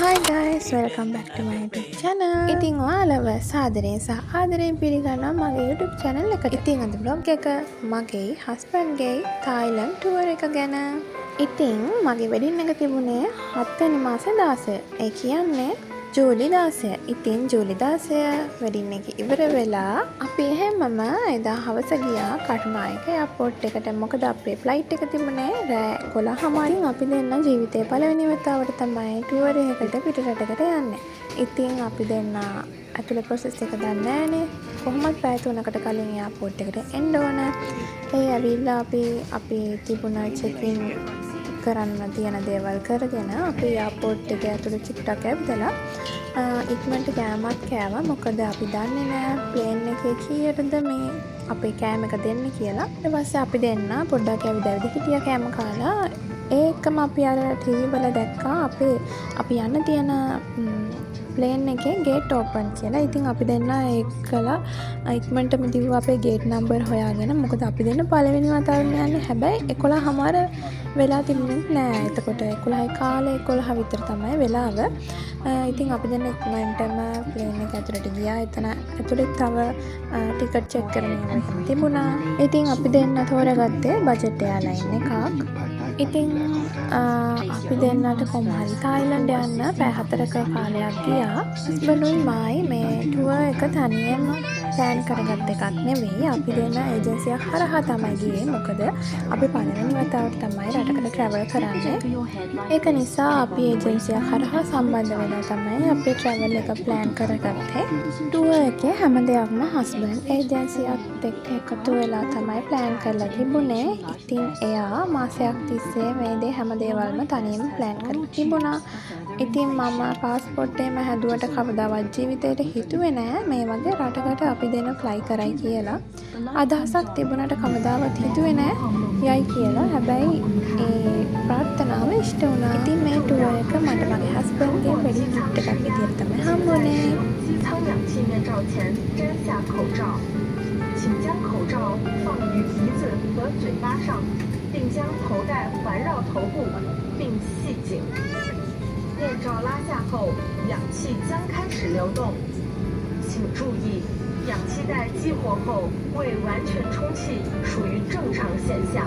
Hi guys, welcome back to my YouTube channel. ඉතින් ඔයාලව සාදරයෙන් සහ ආදරයෙන් පිළිගන්නවා මගේ YouTube channel එකට. ඉතින් අද vlog එක මගේ husband ගේ Thailand tour එක ගැන. ඉතින් මගේ wedding එක තිබුණේ 7 වෙනි මාසේ 16. ඒ කියන්නේ ජූලි 16. ඉතින් ජූලි 16 wedding එක ඉවර වෙලා අපි හැමම එදා හවස ගියා කටුනායක එයාපෝට් එකට. මොකද අපේ ෆ්ලයිට් එක තිබුණේ රෑ 11:00. අපි දෙන්න ජීවිතේ පළවෙනි වතාවට තමයි ටුවර් එකකට පිටරටකට යන්නේ. ඉතින් අපි දෙන්න ඇතුළේ process එක දන්නේ නැහනේ. කොහොමද පැය 3කට කලින් එයාපෝට් එකට එන්න ඕන. ඒ ඇවිල්ලා අපි තිබුණ check-in කරන්න තියෙන දේවල් කරගෙන අපි එයාපෝට් එකේ ඇතුළේ චුට්ටක් ඇවිදලා ඉක්මනට කෑමක් කෑවා. මොකද අපි දන්නේ නැහැ ප්ලේන් එකේ කීයටද මේ අපේ කෑම එක දෙන්නේ කියලා. ඊට පස්සේ අපි දෙන්න පොඩ්ඩක් ඇවිද හිටියා කෑම කාලා. ඒකම අපි අර ටීවී වල දැක්කා අපි යන්න තියෙන ප්ලේන් එකේ ගේට් ඕපන් කියලා. ඉතින් අපි දෙන්න ඒකලා ඉක්මනටම දිව්වා අපේ ගේට් නම්බර් හොයාගෙන. මොකද අපි දෙන්න පළවෙනි වතාවට යන්නේ. හැබැයි 11:00 වෙලා තිබුණේ නෑ. එතකොට 11යි කාලේ 11 විතර තමයි වෙලාව. ඉතින් අපි දෙන්න ඉක්මනටම ප්ලේන් එක ඇතුළට ගියා. එතන ඇතුළේ තව ටිකට් චෙක් කරන තිබුණා. ඉතින් අපි දෙන්න තෝරගත්තේ බජට් එයාලයින් එකක්. ඉතින් අපි දෙන්නට කොහොමහරි තායිලන්ඩ් යන්න පැය 4ක කාලයක් ගියා. හස්බන්ඩ්ුයි මායි මේ ටුවර් එක තනියම ප්ලෑන් කරගත්ත එකක් නෙවෙයි. අපි දෙන්න ඒජන්සියක් හරහා තමයි ගියේ. මොකද අපි පළවෙනි වතාවට තමයි රටකට ට්‍රැවල් කරන්නේ. ඒක නිසා අපි ඒජන්සියක් හරහා සම්බන්ධ වෙලා තමයි අපේ ට්‍රැවල් එක ප්ලෑන් කරගත්තේ. ටුවර් එකේ හැම දෙයක්ම හස්බන්ඩ් ඒජන්සියත් එක්ක එකතු වෙලා තමයි ප්ලෑන් කරලා තිබුණේ. ඉතින් එයා මාසයක් තිස්සේ මේ දේ හැම දේවල්ම තනියම ප්ලෑන් කරලා තිබුණා. ඉතින් මම පාස්පෝර්ට් එකම හැදුවට කවදාවත් ජීවිතේට හිතුවේ නෑ මේ වගේ රටකට අපි දෙන ෆ්ලයි කරයි කියලා. අදහසක් තිබුණට කවදාවත් හිතුවේ නෑ යයි කියලා. හැබැයි ඒ ප්‍රාර්ථනාව ඉෂ්ට වුණා. ඉතින් මේ ටුවර් එක මට මගේ හස්බන්ඩ්ගේ වෙඩින් ගිෆ්ට් එකක් විදියට තමයි හම්බුනේ. 请将口罩放于鼻子和嘴巴上，并将头带环绕头部，并系紧。面罩拉下后，氧气将开始流动。请注意，氧气袋激活后未完全充气，属于正常现象。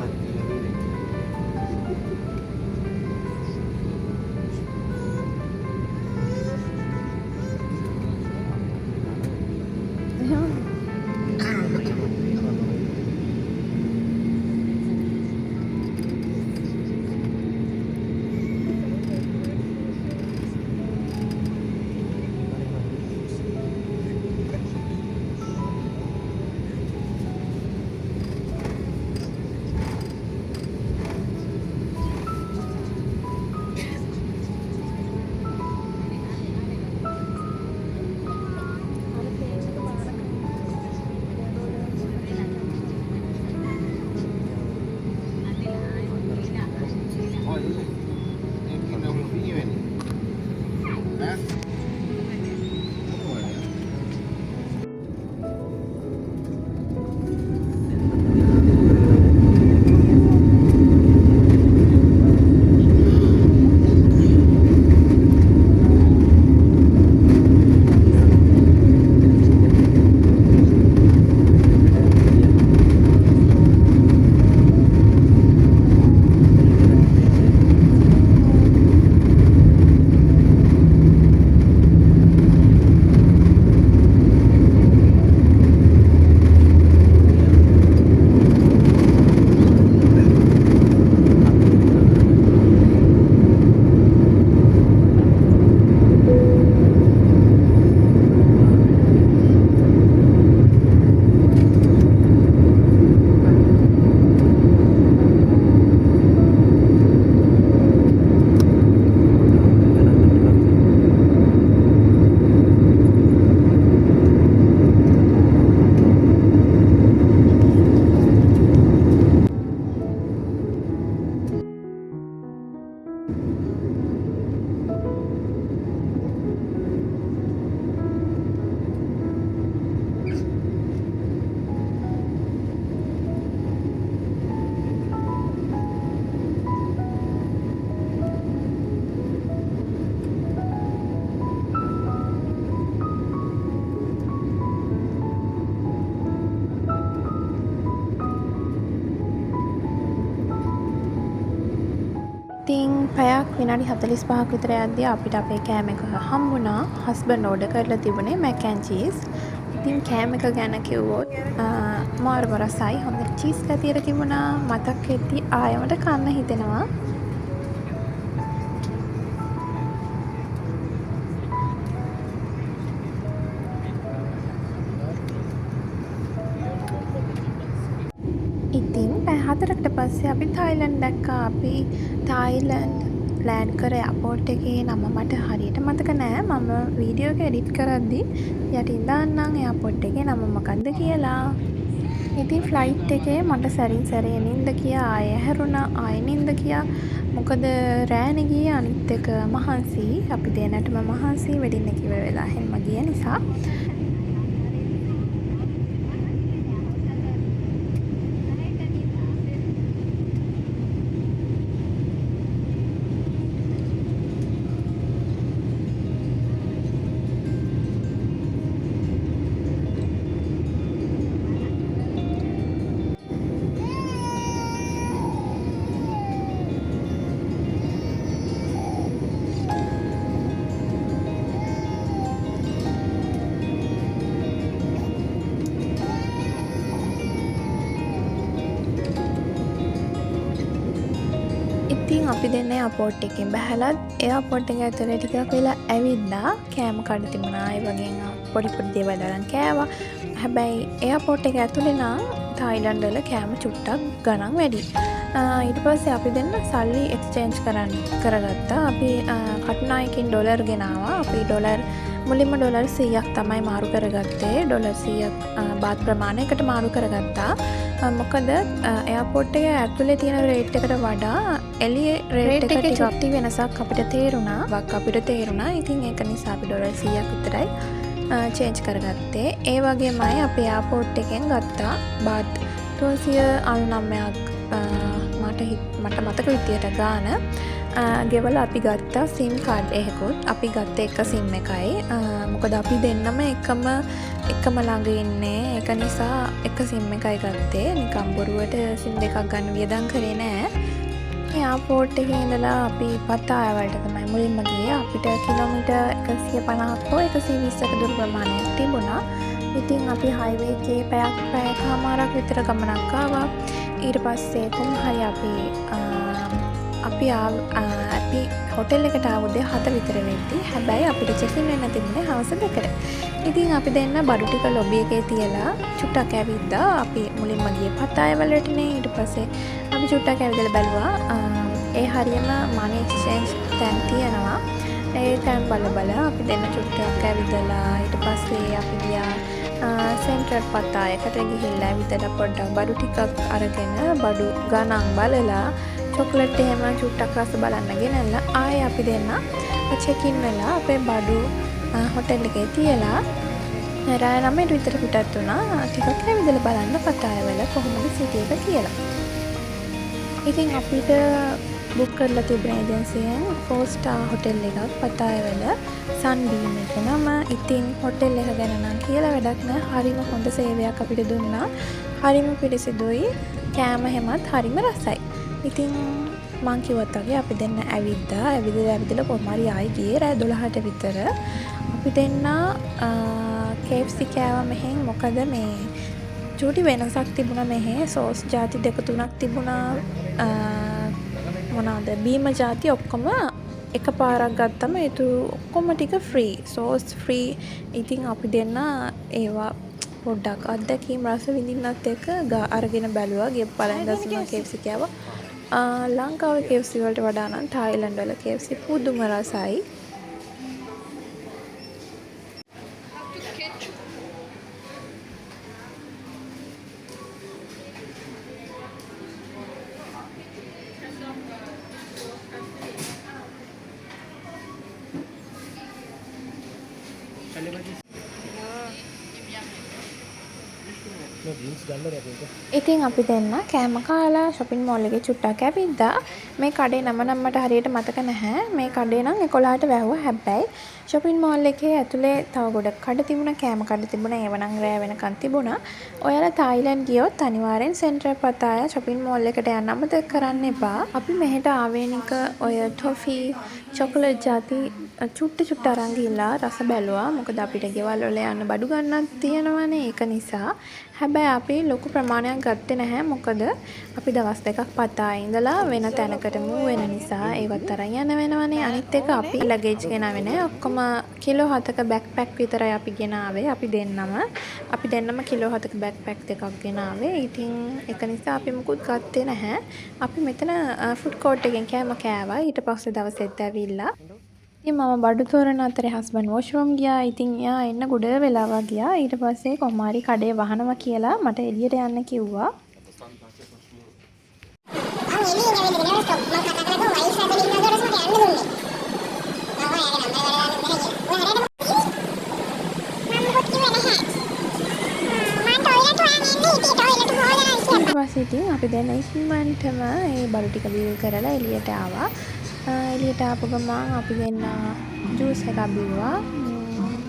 ඉතින් පැයක් විනාඩි 45ක් විතර යද්දී අපිට අපේ කෑම එක හම්බුණා. හස්බන්ඩ් ඕඩර් කරලා තිබුණේ මැක් ඇන්ඩ් චීස්. ඉතින් කෑම එක ගැන කිව්වොත් මාරම රසයි. හොඳ චීස් කතියර තිබුණා. මතක් වෙද්දී ආයෙමට කන්න හිතෙනවා. ඉතින් පැය 4කට පස්සේ අපි තායිලන්ඩ් දැක්කා. අපි තායිලන්ඩ් ලෑන්ඩ් කර එයාපෝට් එකේ නම මට හරියට මතක නෑ. මම වීඩියෝ එක එඩිට් කරද්දි යටින් දාන්නම් එයාපෝට් එකේ නම මොකක්ද කියලා. ඉතින් ෆ්ලයිට් එකේ මට සැරින් සැරේ නින්ද ගියා. ආයෙ හැරුණා. ආයෙ නින්ද ගියා. මොකද රෑනේ ගියේ අනිත් එක මහන්සි. අපි දෙන්නටම මහන්සි වෙඩින් එක ඉවර වෙලා හැම ගිය නිසා. ඉතින් අපි දෙන්න එයාපෝට් එකෙන් බැහැලත් එයාපෝට් එක ඇතුලේ ටිකක් වෙලා ඇවිද්දා. කෑම කඩ තිබුණා. ඒ වගේ පොඩි පොඩි දේවල් අරන් කෑවා. හැබැයි එයාපෝට් එක ඇතුලේ නම් තායිලන්ඩ් වල කෑම චුට්ටක් ගණන් වැඩි. ඊට පස්සේ අපි දෙන්න සල්ලි එක්ස්චේන්ජ් කරගත්තා. අපි කටුනායකින් ඩොලර් ගෙනාවා. අපි මුලින්ම ඩොලර් 100ක් තමයි මාරු කරගත්තේ. ඩොලර් 100ක් බාත් ප්‍රමාණයකට මාරු කරගත්තා. මොකද එයාපෝට් එක ඇතුලේ තියෙන රේට් එකට වඩා එළියේ රේට් එක ටිකක් වෙනසක් අපිට තේරුණා. ඉතින් ඒක නිසා අපි ඩොලර් 100ක් විතරයි චේන්ජ් කරගත්තේ. ඒ වගේමයි අපි එයාපෝට් එකෙන් ගත්තා බාත් 299ක් මට මතක විදියට ගාන ගෙවල අපි ගත්තා සිම් කාඩ් එකකුත්. අපි ගත්ත එක සිම් එකයි. මොකද අපි දෙන්නම එකම ළඟ ඉන්නේ. ඒක නිසා එක සිම් එකයි ගත්තේ. නිකම් බොරුවට සිම් දෙකක් ගන්න වියදම් කරේ නෑ. එයාපෝට් එකේ ඉඳලා අපි පත්තාය වලට තමයි මුලින්ම ගියේ. අපිට කිලෝමීටර් 150ක් හෝ 120ක දුර ප්‍රමාණයක් තිබුණා. ඉතින් අපි හයිවේ එකේ පැයකමාරක් විතර ගමනක් ආවා. ඊට පස්සේ කොහොම හරි අපි හොටෙල් එකට ආවුදේ 7 විතර වෙද්දී. හැබැයි අපිට චෙක් ඉන් වෙන්න තිබුණේ හවස 2ට. ඉතින් අපි දෙන්න බඩු ටික ලොබි එකේ තියලා චුට්ටක් ඇවිද්දා. අපි මුලින්ම ගියේ පත්තාය වලටනේ. ඊට පස්සේ අපි චුට්ටක් ඇවිදලා බැලුවා. ඒ හරියම මනි එක්ස්චේන්ජ් තැන් තියෙනවා. ඒ තැන් බල අපි දෙන්න චුට්ටක් ඇවිදලා ඊට පස්සේ අපි ගියා සෙන්ට්‍රල් පත්තායකට ගිහිල්ලා ඇවිදලා පොඩ්ඩක් බඩු ටිකක් අරගෙන බඩු ගණන් බලලා චොක්ලට් එහෙම චුට්ටක් රස බලන්න ගෙනල්ලා ආයේ අපි දෙන්න චෙක් ඉන් වෙලා අපේ බඩු හොටෙල් එකේ තියලා රාය 9ට විතර පිටත් වුණා. ටිකක් ඇවිදලා බලන්න පත්තායවල කොහොමද සිටි එක කියලා. ඉතින් අපිට බුක් කරලා තිබුණ ඒජන්සියෙන් 4 ස්ටාර් හොටෙල් එකක් පත්තායවල සන්බීම් එක නම. ඉතින් හොටෙල් එක ගැන නම් කියලා වැඩක් නෑ. හරිම හොඳ සේවයක් අපිට දුන්නා. හරිම පිරිසිදුයි. කෑම හැමත් හරිම රසයි. ඉතින් මං කිව්වත් වගේ අපි දෙන්න ඇවිදලා කොහොම හරි ආයි ගියේ රෑ 12ට විතර. අපි දෙන්න KFC කෑවා මෙහෙන්. මොකද මේ චූටි වෙනසක් තිබුණා මෙහෙ. සෝස් ಜಾති 2-3ක් තිබුණා. මොනවාද බීම ಜಾති ඔක්කොම එකපාරක් ගත්තම ඒ ඔක්කොම ටික ෆ්‍රී. Sauce free. ඉතින් අපි දෙන්න ඒවා පොඩ්ඩක් අත්දැකීම් රස විඳින්නත් එක්ක අරගෙන බැලුවා. ගිය පළවෙනි දවසේ KFC කෑවා. ලංකාවේ KFC වලට වඩා නම් තායිලන්ඩ් වල KFC පුදුම රසයි. ඉතින් අපි දෙන්න කෑම කාලා shopping mall එකේ චුට්ටක් ඇවිද්දා. මේ කඩේ නම මට හරියට මතක නැහැ. මේ කඩේ නම් 11ට වැහුවා. හැබැයි shopping mall එකේ ඇතුලේ තව ගොඩක් කඩ තිබුණා, කෑම කඩ තිබුණා. ඒව නම් රෑ වෙනකන් තිබුණා. ඔයාලා තායිලන්ඩ් ගියොත් අනිවාර්යෙන් සෙන්ට්‍රල් පතායා shopping mall එකට යන්න අමතක කරන්න එපා. අපි මෙහෙට ආවේනික ඔය ටොෆි, චොකලට් ಜಾති චුට්ට අරන් ගිහිල්ලා රස බැලුවා. මොකද අපිට ගෙවල් වල යන්න බඩු ගන්නක් තියෙනවනේ. ඒක නිසා. හැබැයි අපි ලොකු ප්‍රමාණයක් ගත්තේ නැහැ. මොකද අපි දවස් දෙකක් පතා ඉඳලා වෙන තැනකට move වෙන නිසා ඒවත් අරන් යන්න වෙනවනේ. අනිත් එක අපි luggage ගෙනාවේ නැහැ. ඔක්කොම කිලෝ 7ක backpack විතරයි අපි ගෙනාවේ. අපි දෙන්නම කිලෝ 7ක backpack දෙකක් ගෙනාවේ. ඉතින් ඒක නිසා අපි මුකුත් ගත්තේ නැහැ. අපි මෙතන food court එකෙන් කෑම කෑවා. ඊට පස්සේ දවසෙත් ඇවිල්ලා ඉතින් මම බඩු තෝරන අතරේ හස්බන්ඩ් වොෂ්රූම් ගියා. ඉතින් එයා එන්න ගොඩ වෙලාවක් ගියා. ඊට පස්සේ කොහොමාරි කඩේ වහනවා කියලා මට එළියට යන්න කිව්වා. ඊට පස්සේ ඉතින් අපි දැන් ඉක්මනටම ඒ බඩු ටික බිල් කරලා එළියට ආවා. එළියට ආපු ගමන් අපි දෙන්න ජූස් එකක් බිව්වා.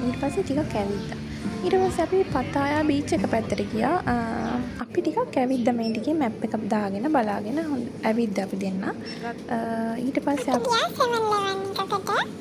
ඊට පස්සේ ටිකක් ඇවිද්දා. ඊට පස්සේ අපි පතායා බීච් එක පැත්තට ගියා. අපි ටිකක් ඇවිද්දා මේ ටිකේ මැප් එක දාගෙන බලාගෙන ඇවිද්දා අපි දෙන්න. ඊට පස්සේ අපි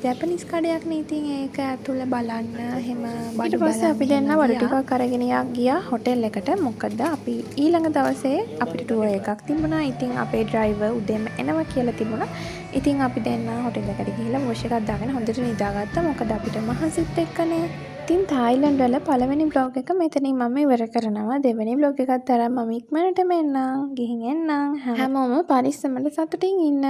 ජැපනීස් කඩයක් නේ. ඉතින් ඒක ඇතුළේ බලන්න එහෙම බඩු බලන්න. අපි දෙන්න බඩු ටිකක් අරගෙන ගියා හොටෙල් එකට. මොකද අපි ඊළඟ දවසේ අපිට ටුවර් එකක් තිබුණා. ඉතින් අපේ ඩ්‍රයිවර් උදේම එනවා කියලා තිබුණා. ඉතින් අපි දෙන්න හොටෙල් එකට ගිහිල්ලා වොෂ් එකක් දාගෙන හොඳට නිදාගත්තා. මොකද අපිට මහන්සිත් එක්කනේ. ඉතින් තායිලන්ඩ් වල පළවෙනි බ්ලොග් එක මෙතනින් මම ඉවර කරනවා. දෙවෙනි බ්ලොග් එකත් අරන් මම ඉක්මනටම එන්නම්. ගිහින් එන්නම්. හැමෝම පරිස්සමට සතුටින් ඉන්න.